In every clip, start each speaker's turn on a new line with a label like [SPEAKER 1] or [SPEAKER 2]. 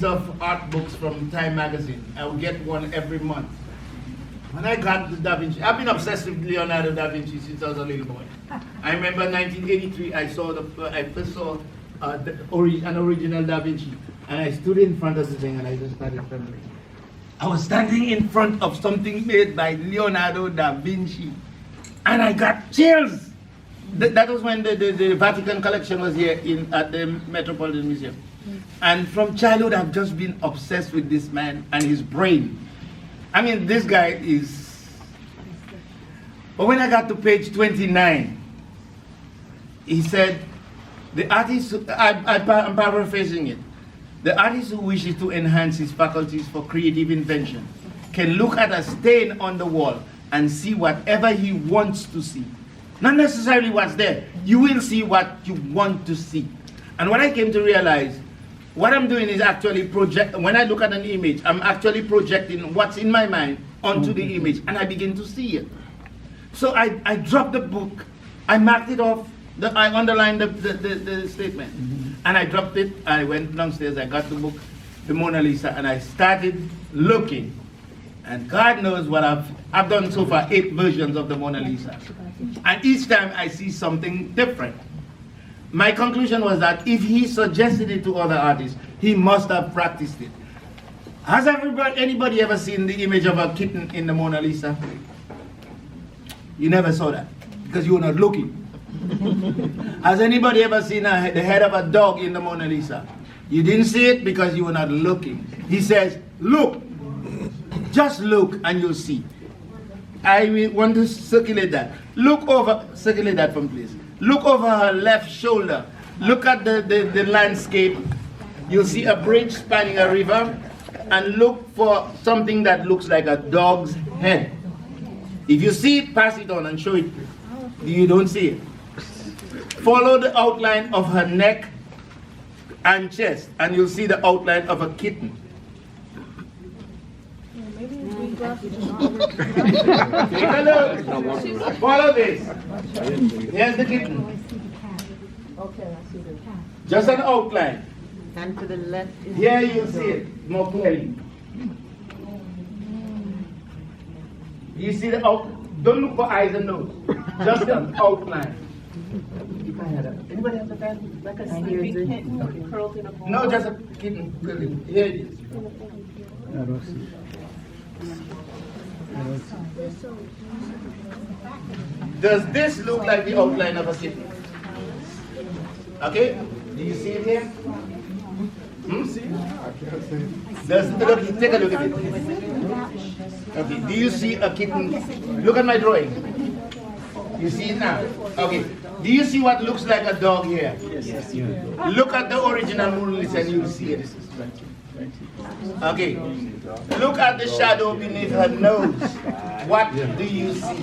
[SPEAKER 1] of art books from Time magazine. I would get one every month. When I got the Da Vinci, I've been obsessed with Leonardo da Vinci since I was a little boy. I remember 1983, I first saw an original Da Vinci, and I stood in front of the thing and I just started trembling. I was standing in front of something made by Leonardo da Vinci, and I got chills. That was when the Vatican collection was here at the Metropolitan Museum. And from childhood, I've just been obsessed with this man and his brain. I mean, this guy is... But when I got to page 29, he said, the artist, I'm paraphrasing it, the artist who wishes to enhance his faculties for creative invention can look at a stain on the wall and see whatever he wants to see. Not necessarily what's there. You will see what you want to see. And what I came to realize, what I'm doing is actually when I look at an image, I'm actually projecting what's in my mind onto the image, and I begin to see it. So I dropped the book, I marked it off, I underlined the statement, and I dropped it, I went downstairs, I got the book, the Mona Lisa, and I started looking. And God knows what I've done so far, 8 versions of the Mona Lisa. And each time I see something different. My conclusion was that if he suggested it to other artists, he must have practiced it. Has anybody ever seen the image of a kitten in the Mona Lisa? You never saw that because you were not looking. Has anybody ever seen the head of a dog in the Mona Lisa? You didn't see it because you were not looking. He says, look, just look and you'll see. I want to circulate that. Look over, circulate that from please. Look over her left shoulder. Look at the landscape. You'll see a bridge spanning a river, and look for something that looks like a dog's head. If you see it, pass it on and show it. You don't see it. Follow the outline of her neck and chest, and you'll see the outline of a kitten. Take a look. Follow this. Here's the kitten.
[SPEAKER 2] Okay, I see the cat.
[SPEAKER 1] Just an outline.
[SPEAKER 2] And to the left is
[SPEAKER 1] Here you'll see it more clearly. You see the out. Don't look for eyes and nose. Just an outline. Anybody have a pen?
[SPEAKER 3] Like a sleepy kitten curled in a ball?
[SPEAKER 1] No, just a kitten. Here it is.
[SPEAKER 4] I don't see.
[SPEAKER 1] Does this look like the outline of a kitten? Okay? Do you see it here? Take a look at it. Okay, do you see a kitten? Look at my drawing. You see it now? Okay. Do you see what looks like a dog here?
[SPEAKER 4] Yes.
[SPEAKER 1] Look at the original Mona Lisa and you'll see it. Okay. Look at the shadow beneath her nose. What do you see?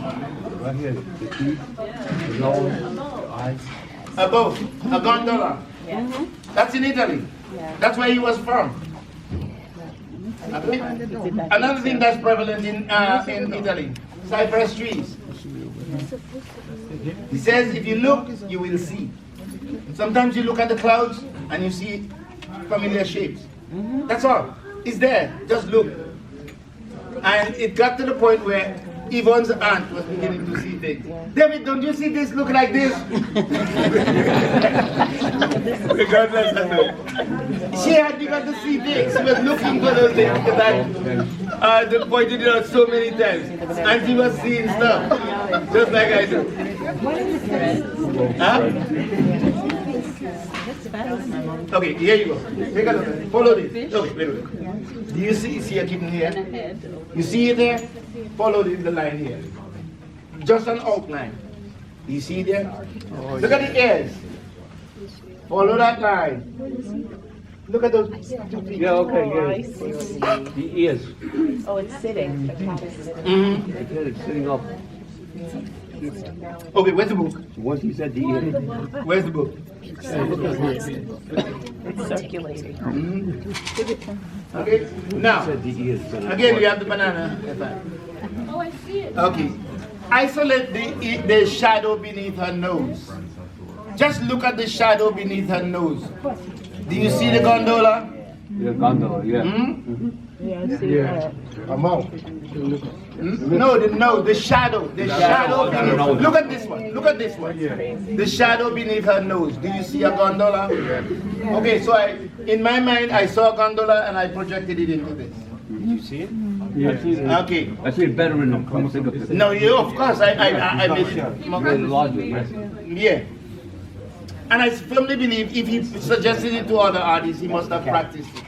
[SPEAKER 4] Right here, the teeth, the nose, the eyes.
[SPEAKER 1] Above, a gondola. That's in Italy. That's where he was from. Okay. Another thing that's prevalent in Italy, cypress trees. He says if you look, you will see. Sometimes you look at the clouds and you see familiar shapes. That's all. It's there. Just look. And it got to the point where Yvonne's aunt was beginning to see things. David, don't you see this look like this? Regardless of that. She had begun to see things. She was looking for those things because I pointed it out so many times. And she was seeing stuff. Just like I do. Huh? Okay, here you go. Take a look. Follow this. Okay, wait a minute. Do you see a kitten here? You see it there? Follow the line here. Just an outline. Do you see it there? Look at the ears. Follow that line. Look at those.
[SPEAKER 4] Yeah, okay, yes. The ears.
[SPEAKER 3] Oh, it's sitting. The cat is sitting.
[SPEAKER 4] It's sitting up.
[SPEAKER 1] Okay, where's the book?
[SPEAKER 4] Once he said the ears.
[SPEAKER 1] Where's the book?
[SPEAKER 3] It's circulating.
[SPEAKER 1] Okay, now,
[SPEAKER 4] Said the ears.
[SPEAKER 1] again we have the banana.
[SPEAKER 3] Oh, I see it.
[SPEAKER 1] Okay, isolate the shadow beneath her nose. Just look at the shadow beneath her nose. Do you see the gondola?
[SPEAKER 4] Yeah, gondola, yeah.
[SPEAKER 2] Yeah, I see that.
[SPEAKER 1] No, the shadow. The shadow beneath. Look at this one. Look at this one. The shadow beneath her nose. Do you see a gondola? Okay, so in my mind, I saw a gondola and I projected it into this.
[SPEAKER 5] You see it?
[SPEAKER 4] Yeah.
[SPEAKER 1] Okay.
[SPEAKER 4] I see it better in the come think of it.
[SPEAKER 1] No, of course, I made it.
[SPEAKER 4] Very larger, yes.
[SPEAKER 1] Yeah. And I firmly believe if he suggested it to other artists, he must have practiced it.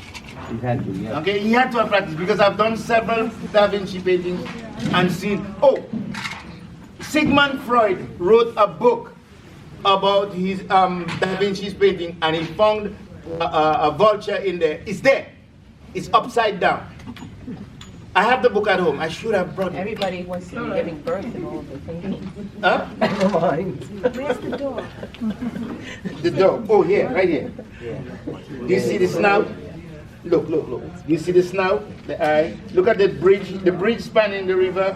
[SPEAKER 4] He had to, yeah.
[SPEAKER 1] Okay, he had to have practiced because I've done several Da Vinci paintings and seen. Oh, Sigmund Freud wrote a book about his Da Vinci's painting, and he found a vulture in there. It's there. It's upside down. I have the book at home. I should have brought it.
[SPEAKER 3] Everybody wants to be giving birth and all the things.
[SPEAKER 1] Huh?
[SPEAKER 2] Never mind.
[SPEAKER 3] Where's the door?
[SPEAKER 1] The door. Oh, here, right here. Do you see the snout? Look. Do you see the snout? The eye? Look at the bridge spanning the river.